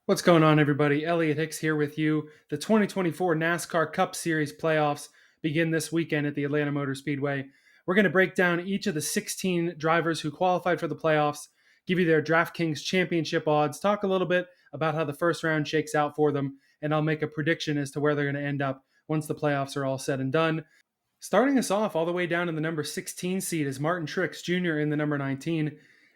What's going on, everybody? Elliot Hicks here with you. The 2024 NASCAR Cup Series Playoffs begin this weekend at the Atlanta Motor Speedway. We're going to break down each of the 16 drivers who qualified for the playoffs, give you their DraftKings championship odds, talk a little bit about how the first round shakes out for them, and I'll make a prediction as to where they're going to end up once the playoffs are all said and done. Starting us off all the way down in the number 16 seed is Martin Truex Jr. in the number 19.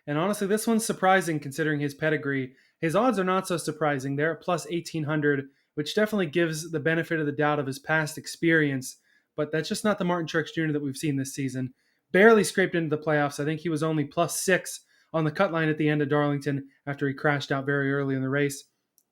And honestly, this one's surprising considering his pedigree. His odds are not so surprising. They're at plus 1800, which definitely gives the benefit of the doubt of his past experience. But that's just not the Martin Truex Jr. that we've seen this season. Barely scraped into the playoffs. I think he was only plus 6 on the cut line at the end of Darlington after he crashed out very early in the race.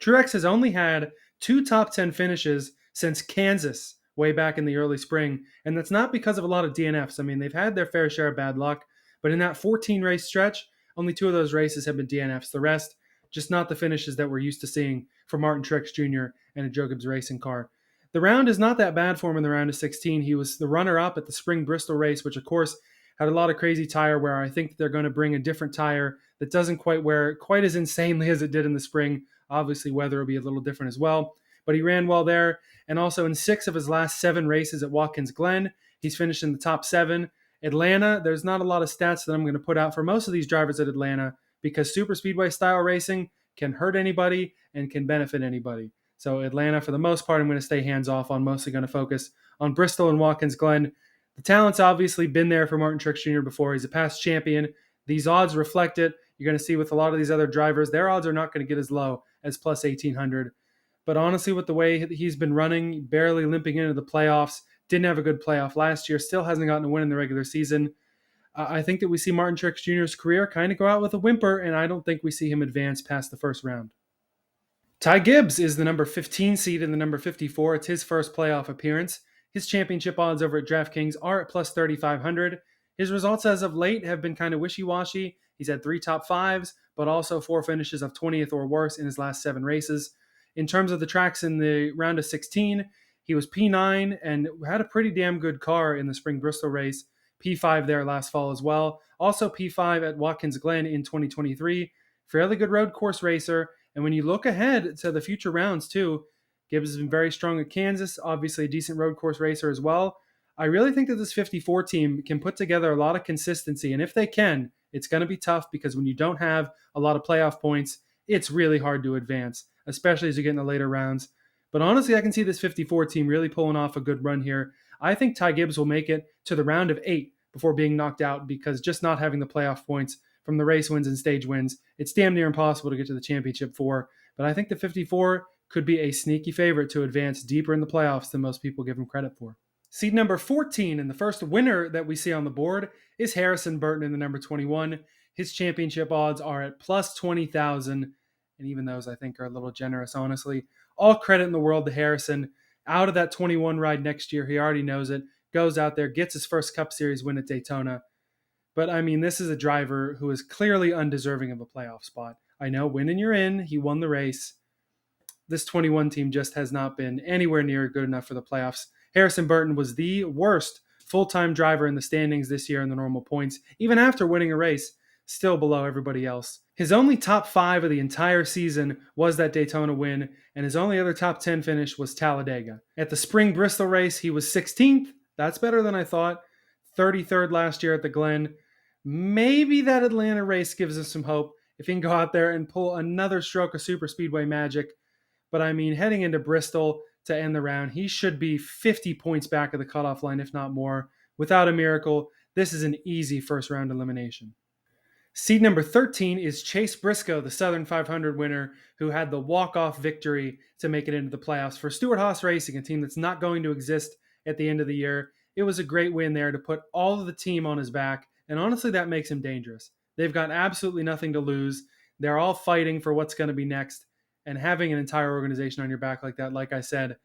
Truex has only had 2 top 10 finishes since Kansas way back in the early spring. And that's not because of a lot of DNFs. I mean, they've had their fair share of bad luck, but in that 14 race stretch, only 2 of those races have been DNFs. The rest, just not the finishes that we're used to seeing from Martin Truex Jr. and a Joe Gibbs racing car. The round is not that bad for him in the round of 16. He was the runner-up at the spring Bristol race, which of course had a lot of crazy tire wear. I think they're going to bring a different tire that doesn't quite wear quite as insanely as it did in the spring. Obviously, weather will be a little different as well, but he ran well there. And also in 6 of his last 7 races at Watkins Glen, he's finished in the top 7. Atlanta, there's not a lot of stats that I'm going to put out for most of these drivers at Atlanta because super speedway style racing can hurt anybody and can benefit anybody. So Atlanta, for the most part, I'm going to stay hands off on. Mostly going to focus on Bristol and Watkins Glen. The talent's obviously been there for Martin Truex Jr. before. He's a past champion. These odds reflect it. You're going to see with a lot of these other drivers, their odds are not going to get as low as plus 1800. But honestly, with the way he's been running, barely limping into the playoffs, didn't have a good playoff last year, still hasn't gotten a win in the regular season. I think that we see Martin Truex Jr.'s career kind of go out with a whimper, and I don't think we see him advance past the first round. Ty Gibbs is the number 15 seed in the number 54. It's his first playoff appearance. His championship odds over at DraftKings are at plus 3,500. His results as of late have been kind of wishy-washy. He's had 3 top 5s, but also 4 finishes of 20th or worse in his last 7 races. In terms of the tracks in the round of 16, he was P9 and had a pretty damn good car in the spring Bristol race. P5 there last fall as well. Also P5 at Watkins Glen in 2023. Fairly good road course racer. And when you look ahead to the future rounds too, Gibbs has been very strong at Kansas, obviously a decent road course racer as well. I really think that this 54 team can put together a lot of consistency. And if they can, it's going to be tough because when you don't have a lot of playoff points, it's really hard to advance, especially as you get in the later rounds. But honestly, I can see this 54 team really pulling off a good run here. I think Ty Gibbs will make it to the round of 8 before being knocked out because just not having the playoff points from the race wins and stage wins, it's damn near impossible to get to the championship for. But I think the 54 could be a sneaky favorite to advance deeper in the playoffs than most people give him credit for. Seed number 14 and the first winner that we see on the board is Harrison Burton in the number 21. His championship odds are at plus 20,000. And even those I think are a little generous, honestly. All credit in the world to Harrison. Out of that 21 ride next year, he already knows it. Goes out there, gets his first Cup Series win at Daytona. But I mean, this is a driver who is clearly undeserving of a playoff spot. I know, win and you're in. He won the race. This 21 team just has not been anywhere near good enough for the playoffs. Harrison Burton was the worst full-time driver in the standings this year in the normal points, even after winning a race, still below everybody else. His only top 5 of the entire season was that Daytona win, and his only other top 10 finish was Talladega. At the spring Bristol race, he was 16th. That's better than I thought. 33rd last year at the Glen. Maybe that Atlanta race gives us some hope if he can go out there and pull another stroke of super speedway magic. But I mean, heading into Bristol to end the round, he should be 50 points back of the cutoff line, if not more. Without a miracle, this is an easy first round elimination. Seed number 13 is Chase Briscoe, the Southern 500 winner, who had the walk-off victory to make it into the playoffs for Stewart-Haas Racing, a team that's not going to exist at the end of the year. It was a great win there to put all of the team on his back, and honestly, that makes him dangerous. They've got absolutely nothing to lose. They're all fighting for what's going to be next, and having an entire organization on your back like that, like I said,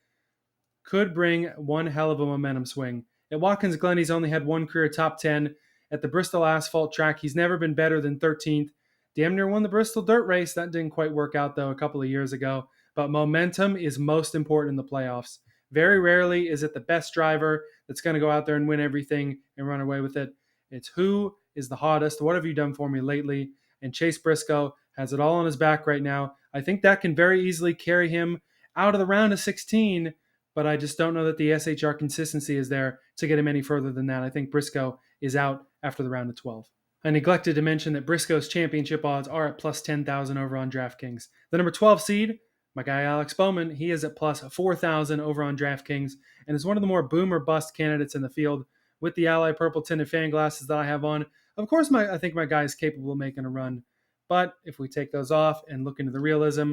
could bring one hell of a momentum swing. At Watkins Glen, he's only had one career top 10. At the Bristol asphalt track, he's never been better than 13th. Damn near won the Bristol dirt race. That didn't quite work out, though, a couple of years ago. But momentum is most important in the playoffs. Very rarely is it the best driver that's going to go out there and win everything and run away with it. It's who is the hottest. What have you done for me lately? And Chase Briscoe has it all on his back right now. I think that can very easily carry him out of the round of 16, but I just don't know that the SHR consistency is there to get him any further than that. I think Briscoe is out after the round of 12. I neglected to mention that Briscoe's championship odds are at plus 10,000 over on DraftKings. The number 12 seed, my guy Alex Bowman, he is at plus 4,000 over on DraftKings and is one of the more boom or bust candidates in the field with the Ally purple tinted fan glasses that I have on. Of course, I think my guy is capable of making a run, but if we take those off and look into the realism,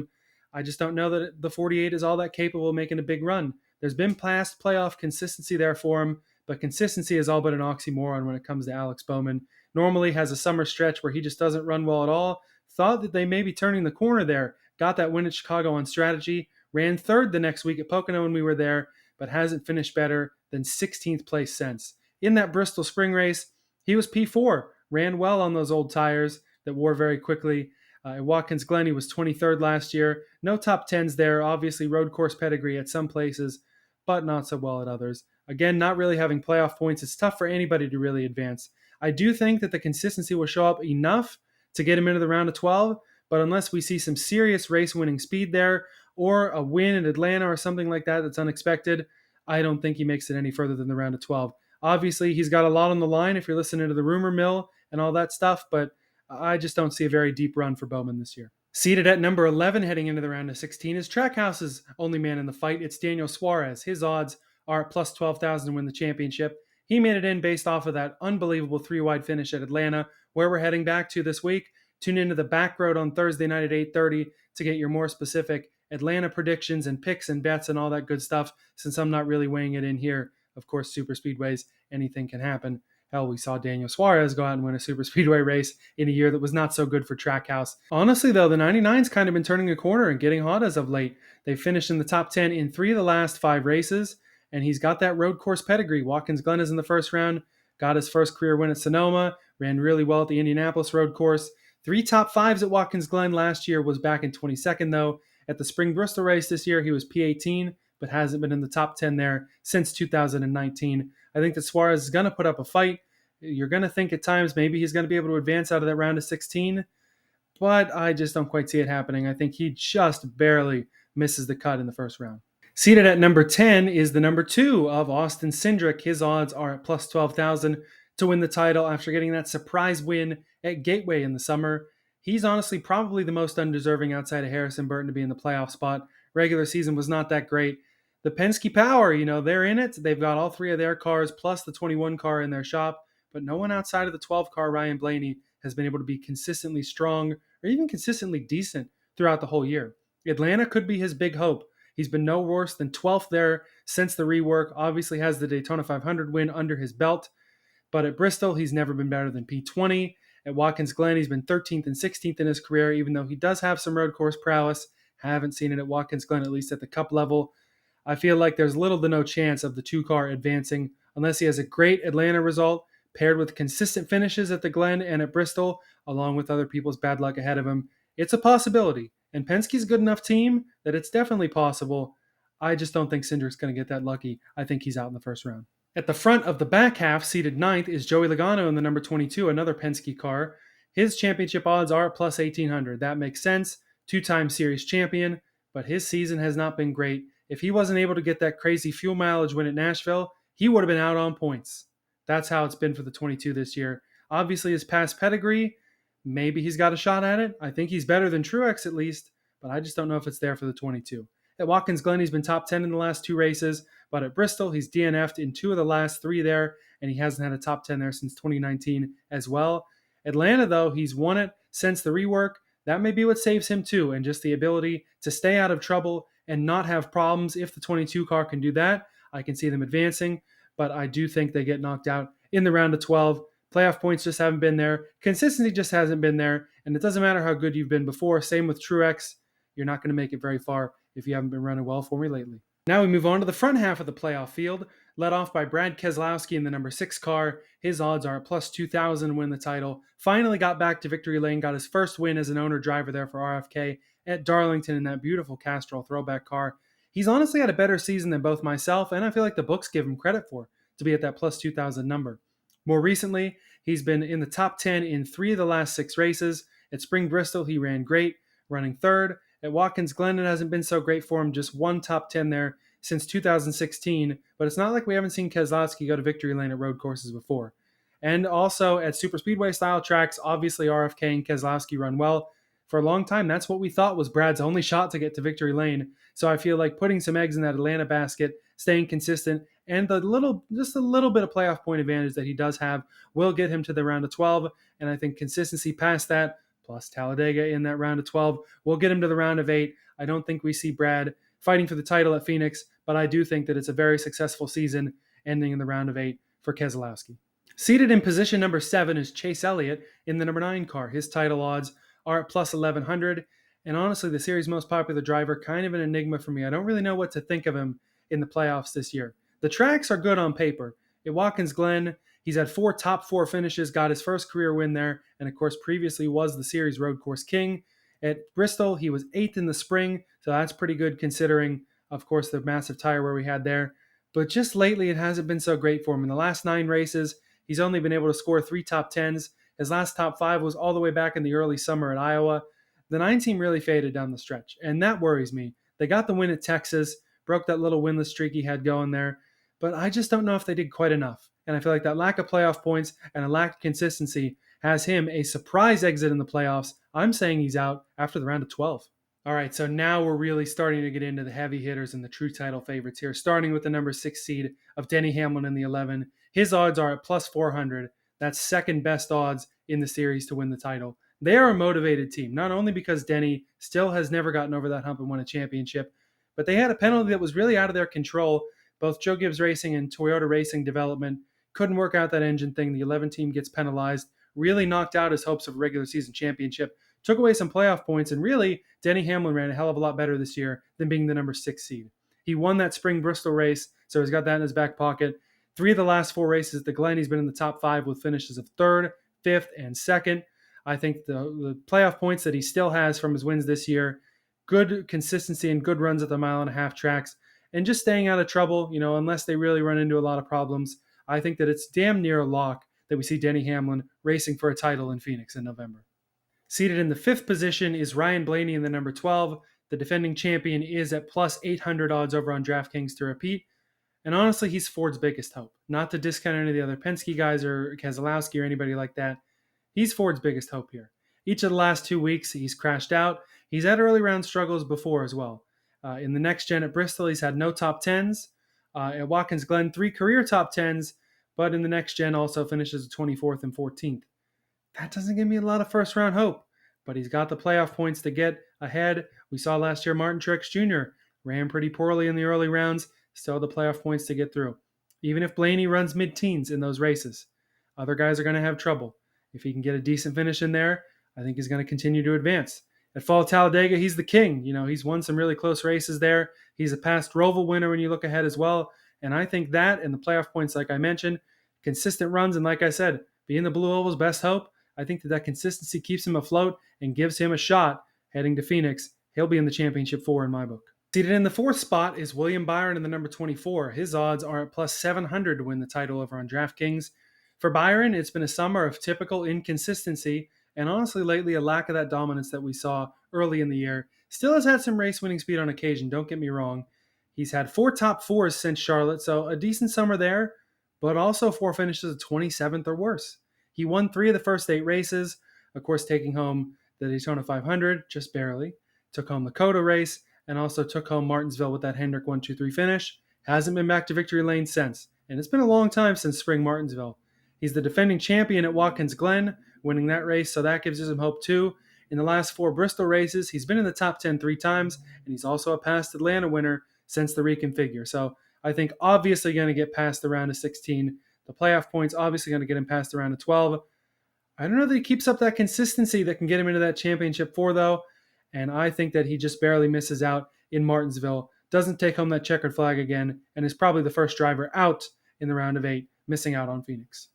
I just don't know that the 48 is all that capable of making a big run. There's been past playoff consistency there for him, but consistency is all but an oxymoron when it comes to Alex Bowman. Normally has a summer stretch where he just doesn't run well at all. Thought that they may be turning the corner there. Got that win at Chicago on strategy. Ran third the next week at Pocono when we were there, but hasn't finished better than 16th place since. In that Bristol spring race, he was P4. Ran well on those old tires that wore very quickly. At Watkins Glen, he was 23rd last year. No top 10s there. Obviously, road course pedigree at some places, but not so well at others. Again, not really having playoff points. It's tough for anybody to really advance. I do think that the consistency will show up enough to get him into the round of 12, but unless we see some serious race-winning speed there or a win in Atlanta or something like that that's unexpected, I don't think he makes it any further than the round of 12. Obviously, he's got a lot on the line if you're listening to the rumor mill and all that stuff, but I just don't see a very deep run for Bowman this year. Seated at number 11 heading into the round of 16 is Trackhouse's only man in the fight. It's Daniel Suarez. His odds are at plus 12,000 to win the championship. He made it in based off of that unbelievable three-wide finish at Atlanta, where we're heading back to this week. Tune into the Back Road on Thursday night at 8:30 to get your more specific Atlanta predictions and picks and bets and all that good stuff, since I'm not really weighing it in here. Of course, super speedways, anything can happen. Hell, we saw Daniel Suarez go out and win a super speedway race in a year that was not so good for Trackhouse. Honestly, though, the 99's kind of been turning a corner and getting hot as of late. They finished in the top 10 in 3 of the last 5 races, and he's got that road course pedigree. Watkins Glen is in the first round, got his first career win at Sonoma, ran really well at the Indianapolis road course. 3 top 5s at Watkins Glen last year, was back in 22nd, though. At the Spring Bristol race this year, he was P18, but hasn't been in the top 10 there since 2019. I think that Suarez is going to put up a fight. You're going to think at times maybe he's going to be able to advance out of that round of 16, but I just don't quite see it happening. I think he just barely misses the cut in the first round. Seated at number 10 is the number 2 of Austin Cindric. His odds are at plus 12,000 to win the title after getting that surprise win at Gateway in the summer. He's honestly probably the most undeserving outside of Harrison Burton to be in the playoff spot. Regular season was not that great. The Penske Power, they're in it. They've got all 3 of their cars plus the 21 car in their shop, but no one outside of the 12 car, Ryan Blaney, has been able to be consistently strong or even consistently decent throughout the whole year. Atlanta could be his big hope. He's been no worse than 12th there since the rework. Obviously has the Daytona 500 win under his belt, but at Bristol, he's never been better than P20. At Watkins Glen, he's been 13th and 16th in his career, even though he does have some road course prowess. Haven't seen it at Watkins Glen, at least at the Cup level. I feel like there's little to no chance of the 2-car advancing unless he has a great Atlanta result paired with consistent finishes at the Glen and at Bristol, along with other people's bad luck ahead of him. It's a possibility, and Penske's a good enough team that it's definitely possible. I just don't think Cindric's going to get that lucky. I think he's out in the first round. At the front of the back half, seated 9th, is Joey Logano in the number 22, another Penske car. His championship odds are at plus 1,800. That makes sense. 2-time series champion, but his season has not been great. If he wasn't able to get that crazy fuel mileage win at Nashville, he would have been out on points. That's how it's been for the 22 this year. Obviously, his past pedigree, maybe he's got a shot at it. I think he's better than Truex at least, but I just don't know if it's there for the 22. At Watkins Glen, he's been top 10 in the last 2 races, but at Bristol, he's DNF'd in 2 of the last 3 there, and he hasn't had a top 10 there since 2019 as well. Atlanta, though, he's won it since the rework. That may be what saves him too, and just the ability to stay out of trouble and not have problems. If the 22 car can do that, I can see them advancing, but I do think they get knocked out in the round of 12. Playoff points just haven't been there. Consistency just hasn't been there, and it doesn't matter how good you've been before. Same with Truex. You're not going to make it very far if you haven't been running well for me lately. Now we move on to the front half of the playoff field, led off by Brad Keselowski in the number 6 car. His odds are at plus 2,000 to win the title. Finally got back to victory lane, got his first win as an owner driver there for RFK at Darlington in that beautiful Castrol throwback car. He's honestly had a better season than both myself, and I feel like the books give him credit for, to be at that plus 2,000 number. More recently, he's been in the top 10 in 3 of the last 6 races. At Spring Bristol, he ran great, running 3rd. At Watkins Glen, it hasn't been so great for him, just one top 10 there since 2016, but it's not like we haven't seen Keselowski go to victory lane at road courses before. And also at super speedway style tracks, obviously RFK and Keselowski run well. For a long time, that's what we thought was Brad's only shot to get to victory lane. So I feel like putting some eggs in that Atlanta basket, staying consistent, and just a little bit of playoff point advantage that he does have will get him to the round of 12. And I think consistency past that, plus Talladega in that round of 12, will get him to the round of 8. I don't think we see Brad fighting for the title at Phoenix, but I do think that it's a very successful season ending in the round of 8 for Keselowski. Seated in position number 7 is Chase Elliott in the number 9 car. His title odds are at plus 1100. And honestly, the series' most popular driver, kind of an enigma for me. I don't really know what to think of him in the playoffs this year. The tracks are good on paper. At Watkins Glen, he's had 4 top 4 finishes, got his first career win there, and of course previously was the series road course king. At Bristol, he was 8th in the spring, so that's pretty good considering, of course, the massive tire wear we had there. But just lately, it hasn't been so great for him. In the last 9 races, he's only been able to score 3 top 10s. His last top 5 was all the way back in the early summer at Iowa. The 9 team really faded down the stretch, and that worries me. They got the win at Texas, broke that little winless streak he had going there, but I just don't know if they did quite enough. And I feel like that lack of playoff points and a lack of consistency has him a surprise exit in the playoffs. I'm saying he's out after the round of 12. All right, so now we're really starting to get into the heavy hitters and the true title favorites here, starting with the number 6 seed of Denny Hamlin in the 11. His odds are at plus 400. That's second best odds in the series to win the title. They are a motivated team, not only because Denny still has never gotten over that hump and won a championship, but they had a penalty that was really out of their control. Both Joe Gibbs Racing and Toyota Racing Development couldn't work out that engine thing. The 11 team gets penalized, really knocked out his hopes of a regular season championship, took away some playoff points, and really, Denny Hamlin ran a hell of a lot better this year than being the number 6 seed. He won that spring Bristol race, so he's got that in his back pocket. 3 of the last 4 races at the Glen, he's been in the top 5 with finishes of 3rd, 5th, and 2nd. I think the playoff points that he still has from his wins this year, good consistency and good runs at the mile-and-a-half tracks, and just staying out of trouble, unless they really run into a lot of problems. I think that it's damn near a lock that we see Denny Hamlin racing for a title in Phoenix in November. Seated in the 5th position is Ryan Blaney in the number 12. The defending champion is at plus 800 odds over on DraftKings to repeat. And honestly, he's Ford's biggest hope. Not to discount any of the other Penske guys or Keselowski or anybody like that. He's Ford's biggest hope here. Each of the last 2 weeks, he's crashed out. He's had early round struggles before as well. In the next gen at Bristol, he's had no top 10s. At Watkins Glen, 3 career top 10s, but in the next gen also finishes 24th and 14th. That doesn't give me a lot of first round hope, but he's got the playoff points to get ahead. We saw last year Martin Truex Jr. ran pretty poorly in the early rounds, still the playoff points to get through. Even if Blaney runs mid-teens in those races, other guys are going to have trouble. If he can get a decent finish in there, I think he's going to continue to advance. At Fall Talladega, he's the king. He's won some really close races there. He's a past Roval winner when you look ahead as well. And I think that and the playoff points, like I mentioned, consistent runs, and like I said, being the Blue Oval's best hope, I think that consistency keeps him afloat and gives him a shot heading to Phoenix. He'll be in the championship 4 in my book. Seated in the 4th spot is William Byron in the number 24. His odds are at plus 700 to win the title over on DraftKings. For Byron, it's been a summer of typical inconsistency, and honestly lately a lack of that dominance that we saw early in the year. Still has had some race-winning speed on occasion, don't get me wrong. He's had 4 top 4s since Charlotte, so a decent summer there, but also 4 finishes of 27th or worse. He won 3 of the first 8 races, of course taking home the Daytona 500, just barely, took home the COTA race, and also took home Martinsville with that Hendrick 1-2-3 finish. Hasn't been back to victory lane since, and it's been a long time since spring Martinsville. He's the defending champion at Watkins Glen, winning that race, so that gives him hope too. In the last 4 Bristol races, he's been in the top 10 3 times, and he's also a past Atlanta winner since the reconfigure. So I think obviously going to get past the round of 16. The playoff points obviously going to get him past the round of 12. I don't know that he keeps up that consistency that can get him into that championship 4, though, and I think that he just barely misses out in Martinsville, doesn't take home that checkered flag again, and is probably the first driver out in the round of 8, missing out on Phoenix.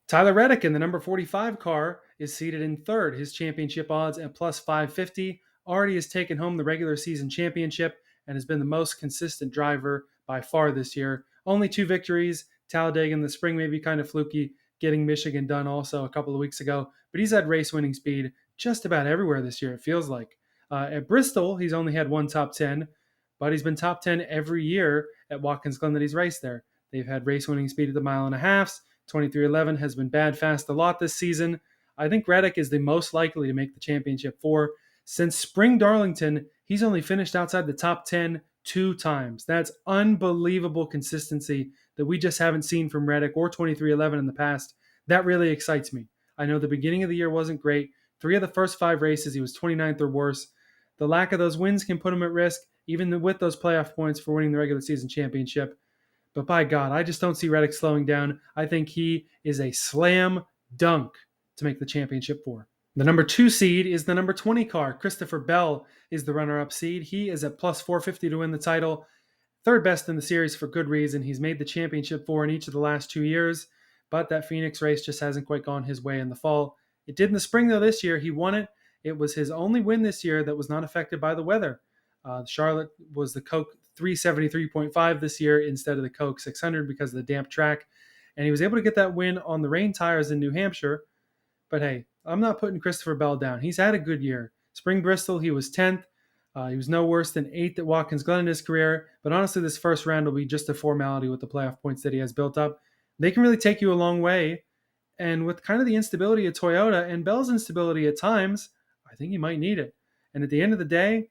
Tyler Reddick in the number 45 car is seated in 3rd. His championship odds at plus 550. Already has taken home the regular season championship and has been the most consistent driver by far this year. Only 2 victories. Talladega in the spring may be kind of fluky, getting Michigan done also a couple of weeks ago, but he's had race-winning speed just about everywhere this year, it feels like. At Bristol, he's only had one top 10, but he's been top 10 every year at Watkins Glen that he's raced there. They've had race-winning speed at the mile and a half. 23:11 has been bad fast a lot this season. I think Reddick is the most likely to make the championship 4. Since Spring Darlington, he's only finished outside the top 10 2 times. That's unbelievable consistency that we just haven't seen from Reddick or 23:11 in the past. That really excites me. I know the beginning of the year wasn't great. 3 of the first 5 races, he was 29th or worse. The lack of those wins can put him at risk, even with those playoff points for winning the regular season championship. But by God, I just don't see Reddick slowing down. I think he is a slam dunk to make the championship 4. The number 2 seed is the number 20 car. Christopher Bell is the runner-up seed. He is at plus 450 to win the title. Third best in the series for good reason. He's made the championship 4 in each of the last 2 years, but that Phoenix race just hasn't quite gone his way in the fall. It did in the spring, though, this year. He won it. It was his only win this year that was not affected by the weather. Charlotte was the Coke 373.5 this year instead of the Coke 600 because of the damp track. And he was able to get that win on the rain tires in New Hampshire. But hey, I'm not putting Christopher Bell down. He's had a good year. Spring Bristol, he was 10th. He was no worse than 8th at Watkins Glen in his career. But honestly, this first round will be just a formality with the playoff points that he has built up. They can really take you a long way. And with kind of the instability of Toyota and Bell's instability at times, I think he might need it. And at the end of the day,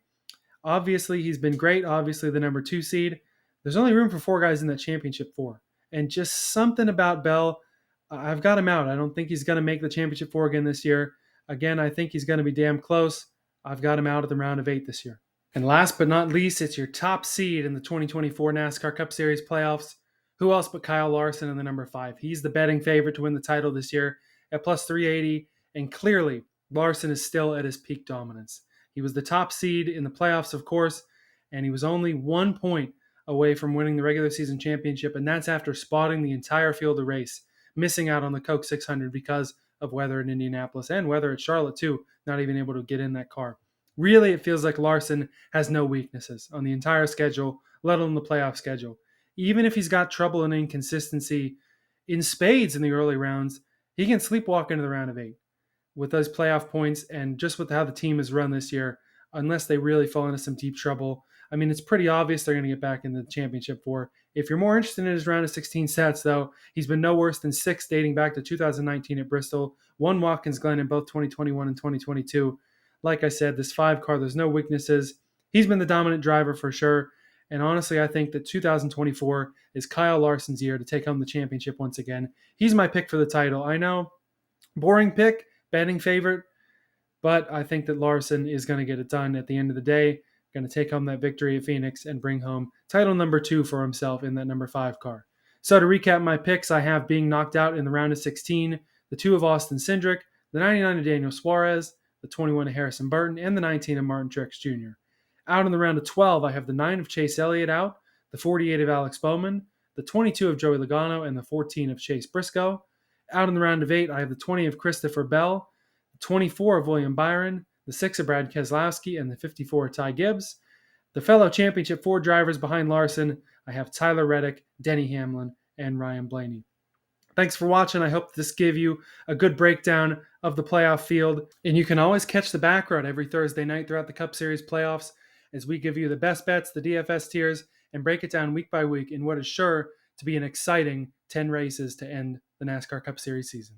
obviously he's been great. Obviously the number 2 seed. There's only room for 4 guys in that championship 4. And just something about Bell, I've got him out. I don't think he's going to make the championship 4 again this year. Again, I think he's going to be damn close. I've got him out at the round of 8 this year. And last but not least, it's your top seed in the 2024 NASCAR Cup Series Playoffs. Who else but Kyle Larson in the number 5? He's the betting favorite to win the title this year at plus 380. And clearly, Larson is still at his peak dominance. He was the top seed in the playoffs, of course, and he was only 1 point away from winning the regular season championship, and that's after spotting the entire field of race, missing out on the Coke 600 because of weather in Indianapolis and weather at Charlotte too, not even able to get in that car. Really, it feels like Larson has no weaknesses on the entire schedule, let alone the playoff schedule. Even if he's got trouble and inconsistency in spades in the early rounds, he can sleepwalk into the round of 8 with those playoff points and just with how the team is run this year, unless they really fall into some deep trouble. I mean, it's pretty obvious they're going to get back in the championship 4. If you're more interested in his round of 16 stats, though, he's been no worse than 6 dating back to 2019 at Bristol, 1 Watkins Glen in both 2021 and 2022. Like I said, this 5 car, there's no weaknesses. He's been the dominant driver for sure. And honestly, I think that 2024 is Kyle Larson's year to take home the championship once again. He's my pick for the title. I know, boring pick, betting favorite, but I think that Larson is going to get it done at the end of the day, going to take home that victory at Phoenix and bring home title number 2 for himself in that number 5 car. So to recap my picks, I have being knocked out in the round of 16, the 2 of Austin Cindric, the 99 of Daniel Suarez, the 21 of Harrison Burton, and the 19 of Martin Truex Jr. Out in the round of 12, I have the 9 of Chase Elliott out, the 48 of Alex Bowman, the 22 of Joey Logano, and the 14 of Chase Briscoe. Out in the round of 8, I have the 20 of Christopher Bell, the 24 of William Byron, the 6 of Brad Keselowski, and the 54 of Ty Gibbs. The fellow championship 4 drivers behind Larson, I have Tyler Reddick, Denny Hamlin, and Ryan Blaney. Thanks for watching. I hope this gave you a good breakdown of the playoff field. And you can always catch the back road every Thursday night throughout the Cup Series playoffs as we give you the best bets, the DFS tiers, and break it down week by week in what is sure to be an exciting 10 races to end the NASCAR Cup Series season.